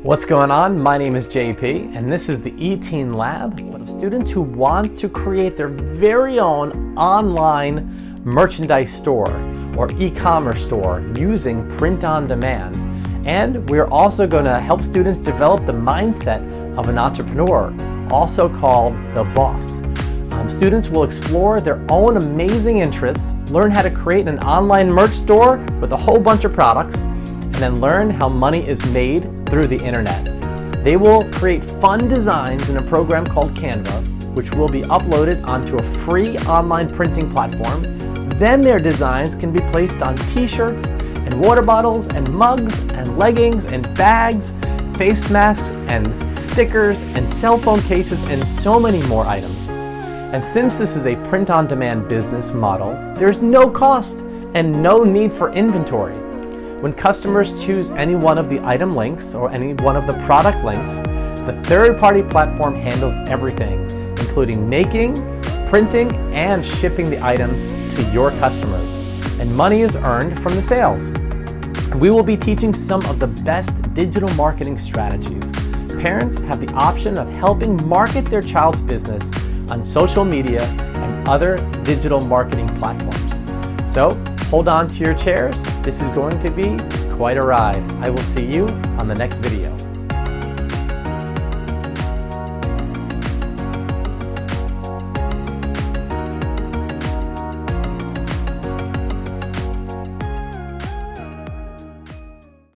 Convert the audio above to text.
What's going on? My name is JP, and this is the eTeen Lab of students who want to create their very own online merchandise store or e-commerce store using print on demand. And we're also going to help students develop the mindset of an entrepreneur, also called the boss. Students will explore their own amazing interests, learn how to create an online merch store with a whole bunch of products, and then learn how money is made through the internet. They will create fun designs in a program called Canva, which will be uploaded onto a free online printing platform. Then their designs can be placed on t-shirts and water bottles and mugs and leggings and bags, face masks and stickers and cell phone cases and so many more items. And since this is a print-on-demand business model, there's no cost and no need for inventory. When customers choose any one of the item links or any one of the product links, the third-party platform handles everything, including making, printing, and shipping the items to your customers. And money is earned from the sales. We will be teaching some of the best digital marketing strategies. Parents have the option of helping market their child's business on social media and other digital marketing platforms. So hold on to your chairs. This is going to be quite a ride. I will see you on the next video.